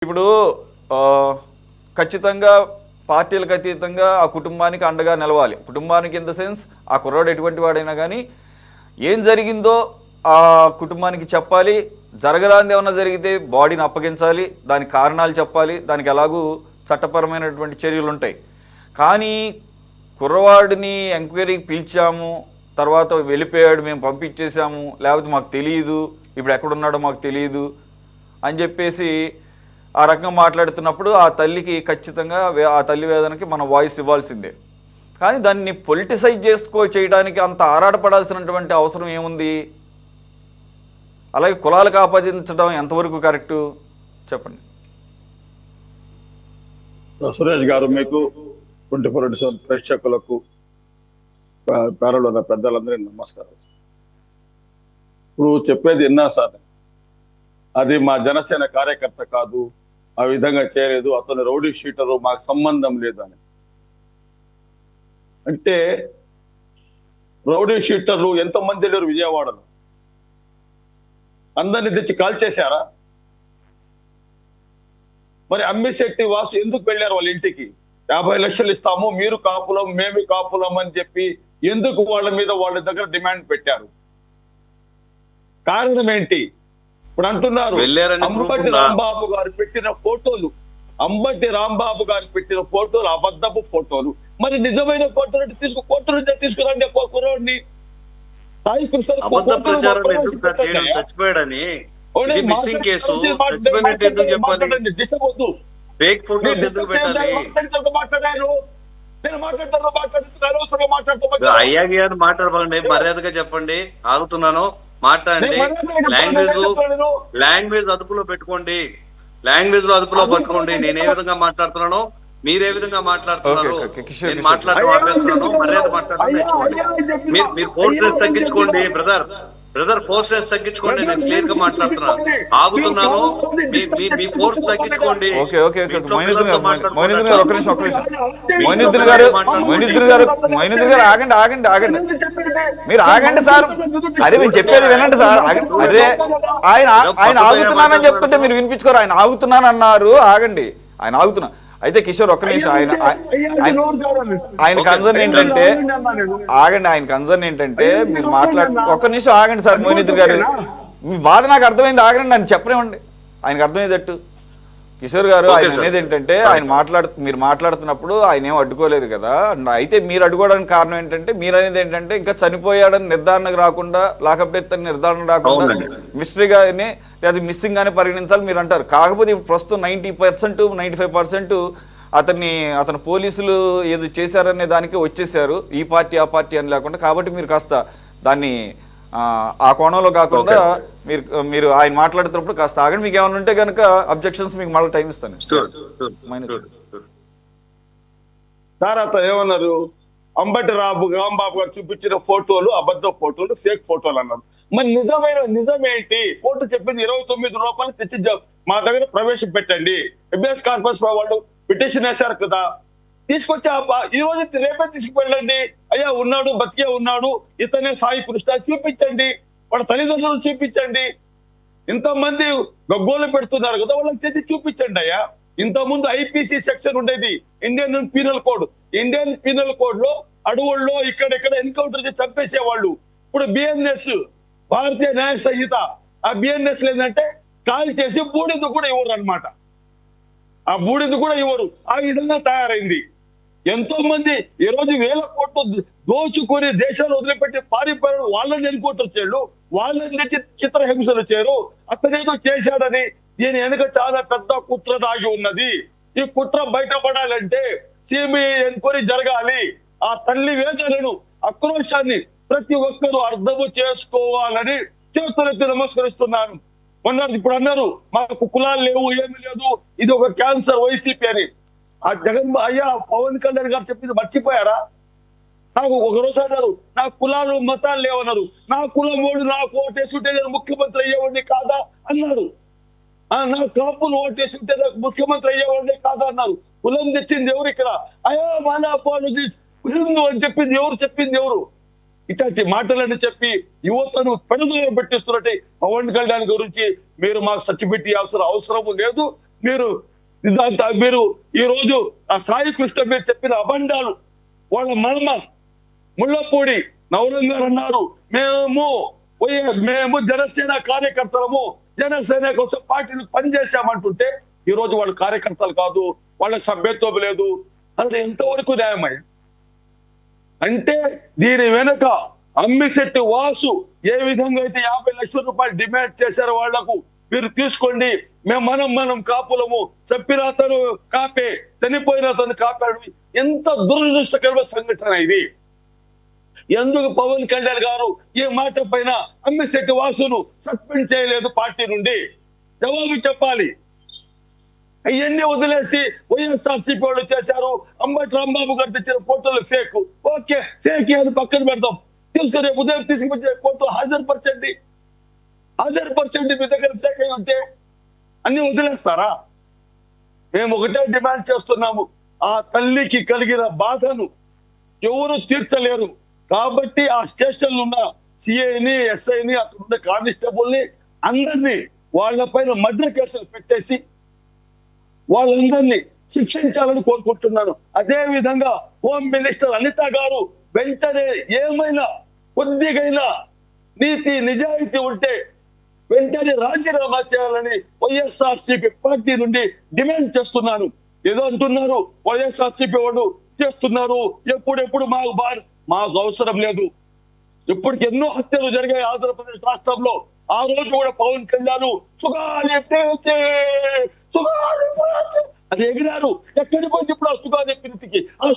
ఇప్పుడు ఖచ్చితంగా పార్టీలకు అతీతంగా ఆ కుటుంబానికి అండగా నిలవాలి. కుటుంబానికి ఇన్ ద సెన్స్ ఆ కుర్రాడు ఎటువంటి వాడైనా కానీ ఏం జరిగిందో ఆ కుటుంబానికి చెప్పాలి. జరగరాంది ఏమన్నా జరిగితే బాడీని అప్పగించాలి, దానికి కారణాలు చెప్పాలి, దానికి ఎలాగూ చట్టపరమైనటువంటి చర్యలు ఉంటాయి. కానీ కుర్రవాడిని ఎంక్వైరీకి పిలిచాము, తర్వాత వెళ్ళిపోయాడు, మేము పంపించేసాము, లేకపోతే మాకు తెలియదు, ఇప్పుడు ఎక్కడున్నాడో మాకు తెలియదు అని చెప్పేసి ఆ రకంగా మాట్లాడుతున్నప్పుడు ఆ తల్లికి ఖచ్చితంగా ఆ తల్లి వేదనకి మనం వాయిస్ ఇవ్వాల్సిందే. కానీ దాన్ని పొలిటిసైజ్ చేయడానికి అంత ఆరాటపడాల్సినటువంటి అవసరం ఏముంది? అలాగే కులాలకు ఆపాదించడం ఎంతవరకు కరెక్టు చెప్పండి. సురేష్ గారు, మీకు 24 ప్రేక్షకులకు పేరలో ఉన్న పెద్దలందరికీ నమస్కారం. ఇప్పుడు చెప్పేది విన్నా సార్, అది మా జనసేన కార్యకర్త కాదు, ఆ విధంగా చేయలేదు, అతను రౌడీ షీటరు, మాకు సంబంధం లేదని. అంటే రౌడీ షీటర్లు ఎంతమంది లేరు విజయవాడలో? అందరిని తెచ్చి కాల్ చేశారా? మరి అమ్మిశెట్టి వాసు ఎందుకు వెళ్ళారు వాళ్ళ ఇంటికి? 50 లక్షలు ఇస్తాము, మీరు కాపులం మేము కాపులం అని చెప్పి ఎందుకు వాళ్ళ దగ్గర డిమాండ్ పెట్టారు? కారణం ఏంటి? ఇప్పుడు అంటున్నారు అంబటి రాంబాబు గారు పెట్టిన ఫోటోలు, అబద్ధపు ఫోటోలు. మరి నిజమైన ఫోటోలు కోర్టు నుంచి తీసుకురండి. కుర్రోడిని సాయి కృష్ణ చచ్చిపోయాడని మాట్లాడాలండి, మర్యాదగా చెప్పండి. ఆగుతున్నాను, మాట్లాడండి. లాంగ్వేజ్ అదుపులో పెట్టుకోండి, అదుపులో పట్టుకోండి. నేను ఏ విధంగా మాట్లాడుతున్నానో మీరు ఏ విధంగా మాట్లాడుతున్నారు, నేను మాట్లాడటం ఆపేస్తున్నాను. మర్యాద మాట్లాడడం నేర్చుకోండి. మీరు ఫోర్స్ రేస్ తగ్గించుకోండి బ్రదర్, ఫోర్స్ రేస్ తగ్గించుకోండి. నేను క్లియర్ గా మాట్లాడుతున్నాను, ఆగుతున్నాను. మీ ఫోర్స్ తగ్గించుకోండి. ఆగండి మీరు ఆగండి సార్. అదే మీరు చెప్పేది వినండి సార్. అదే ఆయన ఆగుతున్నానని చెప్తుంటే మీరు వినిపించుకోరు. ఆయన ఆగుతున్నానన్నారు, ఆగండి. ఆయన ఆగుతున్నా. అయితే కిషోర్ ఒక్క నిమిషం, ఆయన కన్సర్న్ ఏంటంటే ఆయన కన్సర్న్ ఏంటంటే మీరు ఒక్క నిమిషం ఆగండి సార్. మోయినుద్దీన్ గారు, మీ బాధ నాకు అర్థమైంది, ఆగండి, నన్ను చెప్పనివ్వండి. ఆయనకు అర్థమయ్యేటట్టు. కిషోర్ గారు, ఆయన అనేది ఏంటంటే మీరు మాట్లాడుతున్నప్పుడు ఆయన ఏం అడ్డుకోలేదు కదా. అయితే మీరు అడ్డుకోవడానికి కారణం ఏంటంటే, మీరు అనేది ఏంటంటే ఇంకా చనిపోయాడని నిర్ధారణకు రాకుండా, లాకప్ డెత్ అని నిర్ధారణకు రాకుండా మిస్టరీగానే లేదా మిస్సింగ్ గానే పరిగణించాలి మీరు అంటారు. కాకపోతే ఇప్పుడు ప్రస్తుతం 90%, 95% అతను పోలీసులు ఏదో చేశారనే దానికి వచ్చేసారు, ఈ పార్టీ ఆ పార్టీ అని లేకుండా. కాబట్టి మీరు కాస్త దాన్ని ఆ కోణంలో కాకుండా మీరు ఆయన మాట్లాడుతున్నప్పుడు కాస్త ఆగండి. మీకు ఏమైనా ఉంటే కనుక అబ్జెక్షన్స్ మీకు మళ్ళీ టైం ఇస్తాను. సార్, అతను ఏమన్నారు? అంబటి రాంబాబు గారు చూపించిన ఫోటోలు అబద్ధ ఫోటోలు, ఫేక్ ఫోటోలు అన్నారు. మరి నిజమేంటి? కోర్టు చెప్పింది 29 రూపాయలు తెచ్చి మా దగ్గర ప్రవేశపెట్టండి. ఎబిఎస్ కార్పస్ వాళ్ళు పిటిషన్ వేశారు కదా, తీసుకొచ్చి ఈ రోజు రేపే తీసుకువెళ్ళండి. అయ్యా ఉన్నాడు, బతికే ఉన్నాడు, ఇతనే సాయి కృష్ణ చూపించండి, వాళ్ళ తల్లిదండ్రులు చూపించండి. ఇంతమంది గగ్గోలు పెడుతున్నారు కదా, వాళ్ళకి తెచ్చి చూపించండి. అయ్యా, ఇంతకుముందు ఐపీసీ సెక్షన్ ఉండేది, ఇండియన్ పీనల్ కోడ్ లో అడవుల్లో ఇక్కడెక్కడ ఎన్కౌంటర్ చేసి చంపేసేవాళ్ళు. ఇప్పుడు బిఎన్ఎస్, భారతీయ న్యాయ సంహిత, ఆ బిఎన్ఎస్ ఏంటంటే కాల్ చేసి బూడిద కూడా ఇవ్వరు అనమాట. ఆ బూడిద కూడా ఇవ్వరు. ఆ విధంగా తయారైంది. ఎంతో మంది ఈ రోజు 1000 కోట్లు దోచుకొని దేశాలు వదిలిపెట్టి పారిపోయారు. వాళ్ళని ఎన్కౌంటర్ చేయడు, వాళ్ళని తెచ్చి చిత్రహింసలు చేయరు. అతనేదో చేశాడని దీని వెనుక చాలా పెద్ద కుట్ర దాగి ఉన్నది. ఈ కుట్ర బయటపడాలంటే సిబిఐ ఎంక్వైరీ జరగాలి. ఆ తల్లి వేదనను, ఆక్రోశాన్ని ప్రతి ఒక్కరూ అర్థము చేసుకోవాలని చేతులెత్తి నమస్కరిస్తున్నాను. ఇప్పుడు అన్నారు మాకు కులాలు లేవు, ఏమి లేదు, ఇది ఒక క్యాన్సర్ వైసీపీ అని. ఆ అయ్యా పవన్ కళ్యాణ్ గారు చెప్పింది మర్చిపోయారా? నాకు ఒకరోజు అన్నారు నా కులాలు మతాలు లేవన్నారు. నా కులం ఓడు నాకు ఓటేసుంటే నేను ముఖ్యమంత్రి అయ్యేవాడిని కాదా అన్నాడు. నా కాపులు ఓటేసుంటే నాకు ముఖ్యమంత్రి అయ్యేవాడిని కాదా అన్నారు. కులం తెచ్చింది ఎవరు ఇక్కడ? అయ్యా మన అపాలజీస్ హిందూ అని చెప్పింది ఎవరు? ఇట్లాంటి మాటలని చెప్పి యువతను పెడదోవ పెట్టిస్తున్నట్టే పవన్ కళ్యాణ్ గురించి మీరు మాకు సర్టిఫికెట్ ఇవ్వాల్సిన అవసరం లేదు. మీరు ఇదంతా మీరు ఈ రోజు ఆ సాయి కృష్ణ మీద చెప్పిన అబండాలు, వాళ్ళ మామ ముళ్ళపూడి నవరంగ్ గారు అన్నారు, మేము జనసేన కార్యకర్తలము, జనసేన కోసం పార్టీలు పనిచేశామంటుంటే ఈ రోజు వాళ్ళు కార్యకర్తలు కాదు, వాళ్ళ సభ్యత్వం లేదు అంటే ఎంతవరకు న్యాయమయ్య? అంటే దీని వెనుక అమ్మిశెట్టి వాసు ఏ విధంగా అయితే 50 లక్షల రూపాయలు డిమాండ్ చేశారో వాళ్లకు, మీరు తీసుకోండి, మనం కాపులము, చెప్పిన అతను కాపే, చనిపోయిన అతను కాపాడు. ఎంత దురదృష్టకరమైన సంఘటన ఇది. ఎందుకు పవన్ కళ్యాణ్ గారు ఈ మాట పైన అమ్మిశెట్టి వాసును సస్పెండ్ చేయలేదు పార్టీ నుండి? జవాబు చెప్పాలి. ఇవన్నీ వదిలేసి వైఎస్ఆర్సీపీ వాళ్ళు చేశారు, అంబటి రాంబాబు గారు తెచ్చిన ఫోటోలు ఫేక్. ఓకే, ఫేక్ అని పక్కన పెడతాం, తీసుకుని రేపు ఉదయం తీసుకొచ్చే ఫోటో హాజరుపరచండి. మీ దగ్గర ఫేక్ అయి ఉంటే అన్ని వదిలేస్తారా? మేము ఒకటే డిమాండ్ చేస్తున్నాము, ఆ తల్లికి కలిగిన బాధను ఎవరు తీర్చలేరు. కాబట్టి ఆ స్టేషన్ ఉన్న సిఐని, ఎస్ఐని, అక్కడ ఉన్న కానిస్టేబుల్ ని అందరినీ వాళ్ళ పైన మర్డర్ కేసులు పెట్టేసి వాళ్ళందరినీ శిక్షించాలని కోరుకుంటున్నాను. అదే విధంగా హోమ్ మినిస్టర్ అనిత గారు వెంటనే ఏమైనా కొద్దిగైనా నీతి నిజాయితీ ఉంటే వెంటనే రాజీనామా చేయాలని వైఎస్ఆర్సీపీ పార్టీ నుండి డిమాండ్ చేస్తున్నాను. ఏదో అంటున్నారు వైఎస్ఆర్సీపీ వాళ్ళు చేస్తున్నారు, ఎప్పుడెప్పుడు మాకు అవసరం లేదు. ఇప్పటికి ఎన్నో హత్యలు జరిగాయి ఆంధ్రప్రదేశ్ రాష్ట్రంలో. ఆ రోజు కూడా పవన్ కళ్యాణ్ సుగాలి ప్రీతి అది ఎగిరారు. ఎక్కడికి పోతే ఇప్పుడు ఆ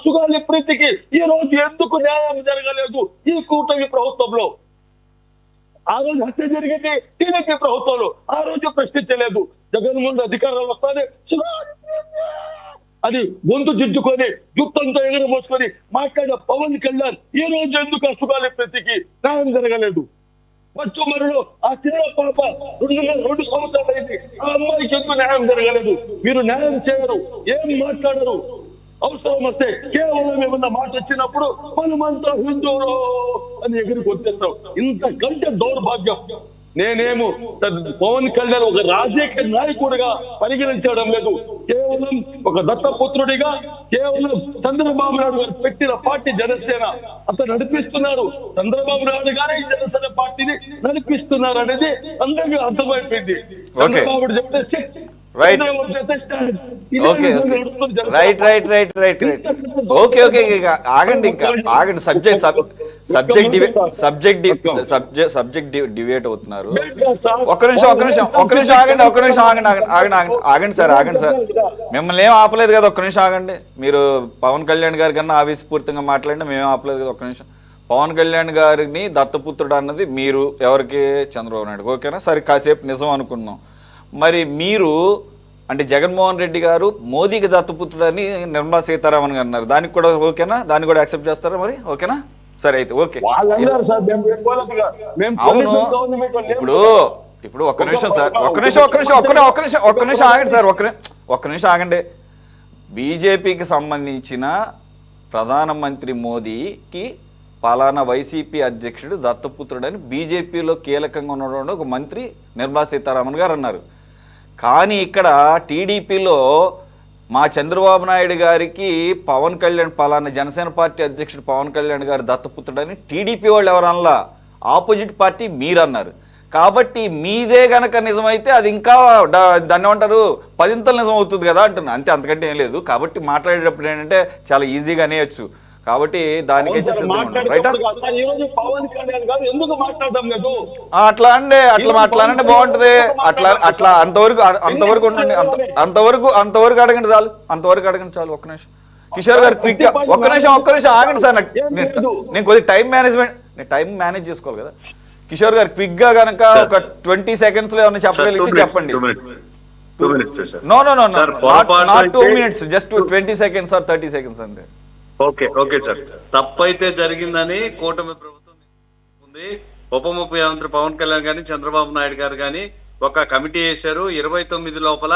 సుగాలి ప్రీతికి ఈ రోజు ఎందుకు న్యాయం జరగలేదు ఈ కూటమి ప్రభుత్వంలో? ఆ రోజు హత్య జరిగింది టీడీపీ ప్రభుత్వంలో, ఆ రోజు ప్రశ్నించలేదు. జగన్మోహన్ అధికారంలో వస్తానే అది గొంతు జిద్దుకొని జుట్టంతా ఎగర మోసుకొని మాట్లాడిన పవన్ కళ్యాణ్ ఈ రోజు ఎందుకు ఆ సుగాలి ప్రీతికి న్యాయం జరగలేదు? మరుడు ఆ చిన్న పాప 2 సంవత్సరాలు అయింది, ఆ అమ్మాయికి ఎందుకు న్యాయం జరగలేదు? మీరు న్యాయం చేయరు, ఏం మాట్లాడరు. అవసరం వస్తే కేవలం ఏమన్నా మాట వచ్చినప్పుడు మనమంతా హిందువులు అని ఎగిరికి వచ్చేస్తాం. ఇంతకంటే దౌర్భాగ్యం నేనేమో పవన్ కళ్యాణ్ ఒక రాజకీయ నాయకుడిగా పరిగణించడం లేదు, కేవలం ఒక దత్తపుత్రుడిగా, కేవలం చంద్రబాబు నాయుడు గారు పెట్టిన పార్టీ జనసేన అతను నడిపిస్తున్నారు. చంద్రబాబు నాయుడు గారే ఈ జనసేన పార్టీని నడిపిస్తున్నారు అనేది అందరికీ అర్థమైపోయింది. చంద్రబాబు చెప్తే రైట్ ఆగండి, ఇంకా ఆగండి. సబ్జెక్ట్ డివేట్ అవుతున్నారు. ఒక్క నిమిషం ఆగండి సార్. మిమ్మల్ని ఏం ఆపలేదు కదా, ఒక్క నిమిషం ఆగండి. మీరు పవన్ కళ్యాణ్ గారి కన్నా ఆవేశపూరితంగా మాట్లాడినా మేమేం ఆపలేదు కదా, ఒక్క నిమిషం. పవన్ కళ్యాణ్ గారిని దత్తపుత్రుడు అన్నది మీరు, ఎవరికి? చంద్రబాబు నాయుడు. ఓకేనా? సరే, కాసేపు నిజం అనుకున్నాం. మరి మీరు అంటే జగన్మోహన్ రెడ్డి గారు మోదీకి దత్తపుత్రుడు అని నిర్మలా సీతారామన్ గారు అన్నారు, దానికి కూడా ఓకేనా? దాన్ని కూడా యాక్సెప్ట్ చేస్తారా మరి? ఓకేనా? సరే అయితే ఓకే. ఇప్పుడు ఒక్క నిమిషం సార్, ఒక్క నిమిషం ఆగండి సార్, ఒక్క నిమిషం ఆగండి. బీజేపీకి సంబంధించిన ప్రధానమంత్రి మోదీకి పలానా వైసీపీ అధ్యక్షుడు దత్తపుత్రుడని బీజేపీలో కీలకంగా ఉన్నటువంటి ఒక మంత్రి నిర్మలా సీతారామన్ గారు అన్నారు. కానీ ఇక్కడ టీడీపీలో మా చంద్రబాబు నాయుడు గారికి పవన్ కళ్యాణ్ పలానా జనసేన పార్టీ అధ్యక్షుడు పవన్ కళ్యాణ్ గారు దత్తపుత్రుడని టీడీపీ వాళ్ళు ఎవరన్నా, ఆపోజిట్ పార్టీ మీరన్నారు. కాబట్టి మీదే గనక నిజమైతే అది ఇంకా దాన్ని ఏమంటారు, 10ంతలు నిజం అవుతుంది కదా అంటున్నా, అంతే, అంతకంటే ఏం లేదు. కాబట్టి మాట్లాడేటప్పుడు ఏంటంటే చాలా ఈజీగా అనేయచ్చు. కాబట్టి దానికైతే అట్లా అండి, అట్లా మాట్లాడండి, బాగుంటది. అట్లా అంతవరకు అడగండి చాలు, ఒక్క నిమిషం. కిషోర్ గారు క్విక్, ఒక్క నిమిషం ఆగండి సార్. నేను కొద్దిగా టైం మేనేజ్ చేసుకోవాలి కదా. కిషోర్ గారు క్విక్ గా గనక ఒక 20 సెకండ్స్ లో ఏమైనా చెప్పగలిగితే చెప్పండి. No 2 minutes, just 20 seconds or 30 seconds అంతే. ఓకే సార్, తప్పైతే జరిగిందని కూటమి ప్రభుత్వం ఉంది. ఉప ముఖ్యమంత్రి పవన్ కళ్యాణ్ గాని చంద్రబాబు నాయుడు గారు గాని ఒక కమిటీ వేశారు. 29 లోపల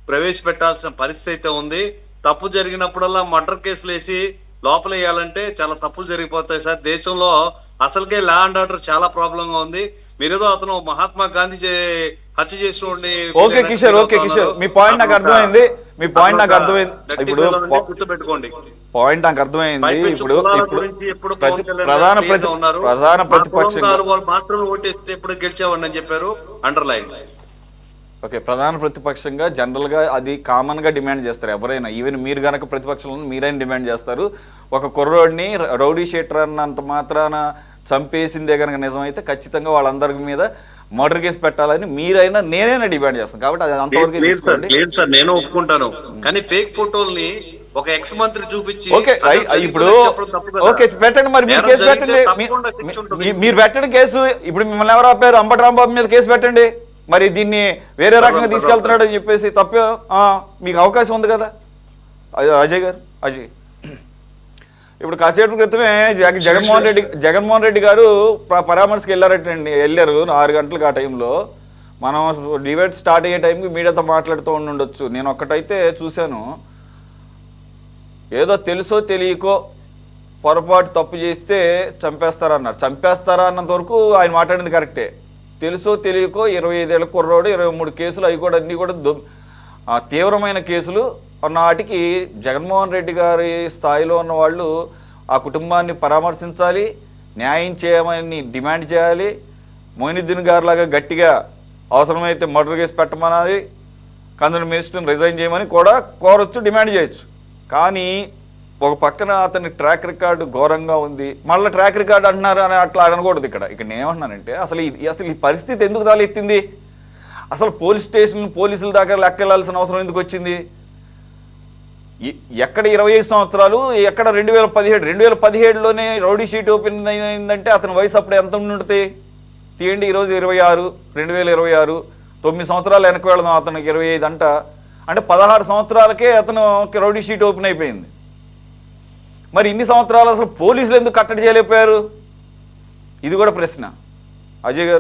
ప్రవేశపెట్టాల్సిన పరిస్థితి అయితే ఉంది. తప్పు జరిగినప్పుడల్లా మర్డర్ కేసులు వేసి లోపల వేయాలంటే చాలా తప్పులు జరిగిపోతాయి సార్. దేశంలో అసలుకే లా అండ్ ఆర్డర్ చాలా ప్రాబ్లంగా ఉంది. మీరేదో అతను మహాత్మా గాంధీ హత్య చేసి ఓకే కిషోర్, ఓకే కిషోర్, మీ పాయింట్ నాకు అర్థమైంది, మీ పాయింట్ నాకు అర్థమైంది. ఇప్పుడు గుర్తుపెట్టుకోండి, పాయింట్ నాకు అర్థమైంది. ఇప్పుడు ప్రధాన ప్రతిపక్షం మాత్రమే ఓటేస్తే ఎప్పుడు గెలిచావని అని చెప్పారు, అండర్లైన్. ఓకే, ప్రధాన ప్రతిపక్షంగా జనరల్గా అది కామన్గా డిమాండ్ చేస్తారు ఎవరైనా, ఈవెన్ మీరు కనుక ప్రతిపక్షంలో మీరైనా డిమాండ్ చేస్తారు. ఒక కుర్రోడిని రౌడీ షీటర్ అన్నంత మాత్రాన చంపేసిందే కనుక నిజమైతే ఖచ్చితంగా వాళ్ళందరి మీద మర్డర్ కేసు పెట్టాలని మీరైనా నేనైనా డిమాండ్ చేస్తాను. కాబట్టి అది అంతవరకు తీసుకోండి. లేదు సార్, నేను ఒప్పుకుంటాను, కానీ ఫేక్ ఫోటోల్ని ఒక ఎక్స్ మంత్రి చూపించి ఓకే ఇప్పుడు ఓకే పెట్టండి, మరి మీరు కేసు పెట్టండి, మీరు పెట్టండి కేసు. ఇప్పుడు మిమ్మల్ని ఎవరు ఆపారు? అంబటి రాంబాబు మీద కేసు పెట్టండి. మరి దీన్ని వేరే రకంగా తీసుకెళ్తున్నాడు అని చెప్పేసి తప్ప మీకు అవకాశం ఉంది కదా అజయ్ గారు. అజయ్, ఇప్పుడు కాసేపు క్రితమే జగన్మోహన్ రెడ్డి గారు పరామర్శకు వెళ్ళారు 6 గంటలకు. ఆ టైంలో మనం డిబేట్ స్టార్ట్ అయ్యే టైంకి మీడియాతో మాట్లాడుతూ ఉండొచ్చు. నేను ఒక్కటైతే చూశాను, ఏదో తెలుసో తెలియకో పొరపాటు తప్పు చేస్తే చంపేస్తారన్నారు. చంపేస్తారా అన్నంత వరకు ఆయన మాట్లాడింది కరెక్టే. తెలుసో తెలియకో 25 ఏళ్ళ కుర్రోడు 23 కేసులు, అవి కూడా అన్నీ కూడా తీవ్రమైన కేసులు. నాటికి జగన్మోహన్ రెడ్డి గారి స్థాయిలో ఉన్న వాళ్ళు ఆ కుటుంబాన్ని పరామర్శించాలి, న్యాయం చేయమని డిమాండ్ చేయాలి. మొయినుద్దీన్ గారిలాగా గట్టిగా అవసరమైతే మర్డర్ కేసు పెట్టమనాలి, కన్సర్న్ మినిస్టర్ని రిజైన్ చేయమని కూడా కోరొచ్చు, డిమాండ్ చేయొచ్చు. కానీ ఒక పక్కన అతని ట్రాక్ రికార్డు ఘోరంగా ఉంది, మళ్ళీ ట్రాక్ రికార్డు అంటున్నారు అని అట్లా అనకూడదు. ఇక్కడ నేను ఏమంటున్నానంటే అసలు ఈ పరిస్థితి ఎందుకు తలెత్తింది? అసలు పోలీస్ స్టేషన్ పోలీసుల దాకా లెక్కెళ్లాల్సిన అవసరం ఎందుకు వచ్చింది? ఎక్కడ 25 సంవత్సరాలు, ఎక్కడ 2017లోనే రౌడీ షీట్ ఓపెన్ అయిందంటే అతని వయసు అప్పుడు ఎంత ఉంటుంది తీయండి. ఈరోజు 26, 2026, 9 సంవత్సరాలు వెనక్కి వెళదాం. అతనికి 25 అంట, అంటే 16 సంవత్సరాలకే అతను రౌడీ షీట్ ఓపెన్ అయిపోయింది. మరి ఇన్ని సంవత్సరాలు అసలు పోలీసులు ఎందుకు కట్టడి చేయలేకపోయారు? ఇది కూడా ప్రశ్న అజయ్ గారు.